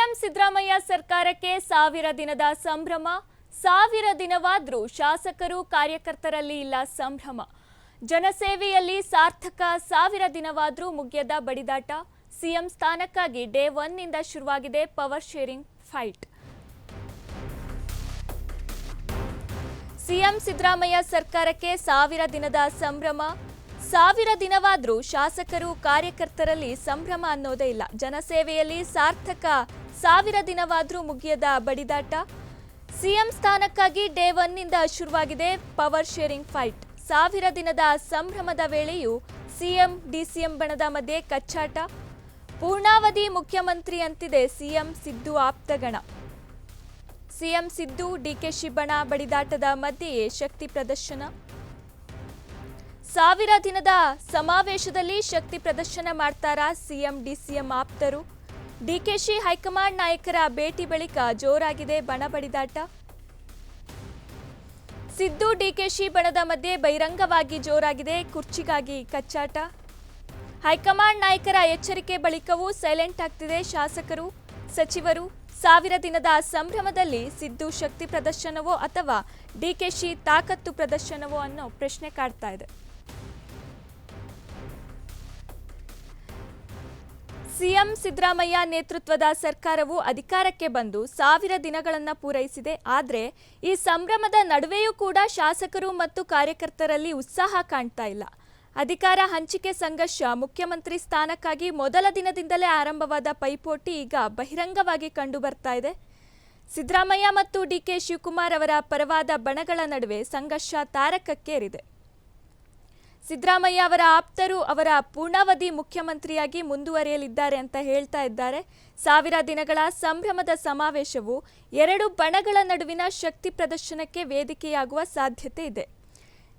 CM Siddaramaiah ಸರ್ಕಾರಕ್ಕೆ 1000 ದಿನದ ಸಂಭ್ರಮ. 1000 ದಿನವಾದರೂ ಶಾಸಕರು ಕಾರ್ಯಕರ್ತರಲ್ಲಿ ಇಲ್ಲ ಸಂಭ್ರಮ. ಜನಸೇವೆಯಲ್ಲಿ ಸಾರ್ಥಕ 1000 ದಿನವಾದರೂ ಮುಗಿಯದ ಬಡಿದಾಟ. ಸಿಎಂ ಸ್ಥಾನಕ್ಕಾಗಿ ಡೇ 1 ನಿಂದ ಶುರುವಾಗಿದೆ power sharing fight. CM Siddaramaiah ಸರ್ಕಾರಕ್ಕೆ 1000 ದಿನದ ಸಂಭ್ರಮ. 1000 ದಿನವಾದರೂ ಶಾಸಕರು ಕಾರ್ಯಕರ್ತರಲ್ಲಿ ಸಂಭ್ರಮ ಅನ್ನೋದೇ ಇಲ್ಲ. ಜನಸೇವೆಯಲ್ಲಿ ಸಾರ್ಥಕ 1000 ದಿನವಾದರೂ ಮುಗಿಯದ ಬಡಿದಾಟ. ಸಿಎಂ ಸ್ಥಾನಕ್ಕಾಗಿ ಡೇ 1 ನಿಂದ ಶುರುವಾಗಿದೆ ಪವರ್ ಶೇರಿಂಗ್ ಫೈಟ್. 1000 ದಿನದ ಸಂಭ್ರಮದ ವೇಳೆಯೂ ಸಿಎಂ ಡಿಸಿಎಂ ಬಣದ ಮಧ್ಯೆ ಕಚ್ಚಾಟ. ಪೂರ್ಣಾವಧಿ ಮುಖ್ಯಮಂತ್ರಿ ಅಂತಿದೆ ಸಿಎಂ ಸಿದ್ದು ಆಪ್ತಗಣ. ಸಿಎಂ ಸಿದ್ದು ಡಿಕೆಶಿ ಬಣ ಬಡಿದಾಟದ ಮಧ್ಯೆಯೇ ಶಕ್ತಿ ಪ್ರದರ್ಶನ. 1000 ದಿನದ ಸಮಾವೇಶದಲ್ಲಿ ಶಕ್ತಿ ಪ್ರದರ್ಶನ ಮಾಡ್ತಾರಾ ಸಿಎಂ ಡಿಸಿಎಂ ಆಪ್ತರು. ಡಿಕೆಶಿ ಹೈಕಮಾಂಡ್ ನಾಯಕರ ಭೇಟಿ ಬಳಿಕ ಜೋರಾಗಿದೆ ಬಣ ಬಡಿದಾಟ. ಸಿದ್ದು ಡಿಕೆಶಿ ಬಣದ ಮಧ್ಯೆ ಬಹಿರಂಗವಾಗಿ ಜೋರಾಗಿದೆ ಕುರ್ಚಿಗಾಗಿ ಕಚ್ಚಾಟ. ಹೈಕಮಾಂಡ್ ನಾಯಕರ ಎಚ್ಚರಿಕೆ ಬಳಿಕವೂ ಸೈಲೆಂಟ್ ಆಗ್ತಿದೆ ಶಾಸಕರು ಸಚಿವರು. 1000 ದಿನದ ಸಂಭ್ರಮದಲ್ಲಿ ಸಿದ್ದು ಶಕ್ತಿ ಪ್ರದರ್ಶನವೋ ಅಥವಾ ಡಿಕೆಶಿ ತಾಕತ್ತು ಪ್ರದರ್ಶನವೋ ಅನ್ನೋ ಪ್ರಶ್ನೆ ಕಾಡ್ತಾ ಇದೆ. ಸಿಎಂ ಸಿದ್ದರಾಮಯ್ಯ ನೇತೃತ್ವದ ಸರ್ಕಾರವು ಅಧಿಕಾರಕ್ಕೆ ಬಂದು 1000 ದಿನಗಳನ್ನು ಪೂರೈಸಿದೆ. ಆದರೆ ಈ ಸಂಭ್ರಮದ ನಡುವೆಯೂ ಕೂಡ ಶಾಸಕರು ಮತ್ತು ಕಾರ್ಯಕರ್ತರಲ್ಲಿ ಉತ್ಸಾಹ ಕಾಣ್ತಾ ಇಲ್ಲ. ಅಧಿಕಾರ ಹಂಚಿಕೆ ಸಂಘರ್ಷ, ಮುಖ್ಯಮಂತ್ರಿ ಸ್ಥಾನಕ್ಕಾಗಿ ಮೊದಲ ದಿನದಿಂದಲೇ ಆರಂಭವಾದ ಪೈಪೋಟಿ ಈಗ ಬಹಿರಂಗವಾಗಿ ಕಂಡು ಬರ್ತಾ ಇದೆ. ಸಿದ್ದರಾಮಯ್ಯ ಮತ್ತು ಡಿಕೆ ಶಿವಕುಮಾರ್ ಅವರ ಪರವಾದ ಬಣಗಳ ನಡುವೆ ಸಂಘರ್ಷ ತಾರಕಕ್ಕೇರಿದೆ. ಸಿದ್ದರಾಮಯ್ಯ ಅವರ ಆಪ್ತರು ಅವರ ಪೂರ್ಣಾವಧಿ ಮುಖ್ಯಮಂತ್ರಿಯಾಗಿ ಮುಂದುವರಿಯಲಿದ್ದಾರೆ ಅಂತ ಹೇಳ್ತಾ ಇದ್ದಾರೆ. 1000 ದಿನಗಳ ಸಂಭ್ರಮದ ಸಮಾವೇಶವು 2 ಬಣಗಳ ನಡುವಿನ ಶಕ್ತಿ ಪ್ರದರ್ಶನಕ್ಕೆ ವೇದಿಕೆಯಾಗುವ ಸಾಧ್ಯತೆ ಇದೆ.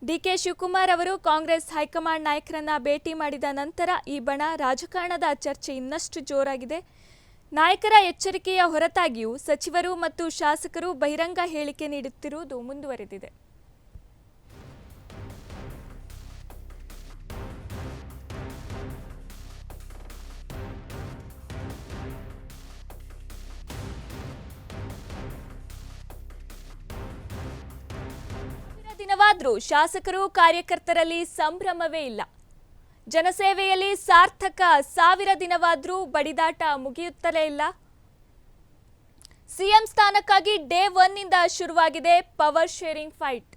ಡಿಕೆ ಶಿವಕುಮಾರ್ ಅವರು ಕಾಂಗ್ರೆಸ್ ಹೈಕಮಾಂಡ್ ನಾಯಕರನ್ನ ಭೇಟಿ ಮಾಡಿದ ನಂತರ ಈ ಬಣ ರಾಜಕಾರಣದ ಚರ್ಚೆ ಇನ್ನಷ್ಟು ಜೋರಾಗಿದೆ. ನಾಯಕರ ಎಚ್ಚರಿಕೆಯ ಹೊರತಾಗಿಯೂ ಸಚಿವರು ಮತ್ತು ಶಾಸಕರು ಬಹಿರಂಗ ಹೇಳಿಕೆ ನೀಡುತ್ತಿರುವುದು ಮುಂದುವರೆದಿದೆ. ದಿನವಾದರೂ ಶಾಸಕರು ಕಾರ್ಯಕರ್ತರಲ್ಲಿ ಸಂಭ್ರಮವೇ ಇಲ್ಲ. ಜನಸೇವೆಯಲ್ಲಿ ಸಾರ್ಥಕ 1000 ದಿನವಾದರೂ ಬಡಿದಾಟ ಮುಗಿಯುತ್ತಲೇ ಇಲ್ಲ. ಸಿಎಂ ಸ್ಥಾನಕ್ಕಾಗಿ ಡೇ 1 ನಿಂದ ಶುರುವಾಗಿದೆ ಪವರ್ ಶೇರಿಂಗ್ ಫೈಟ್.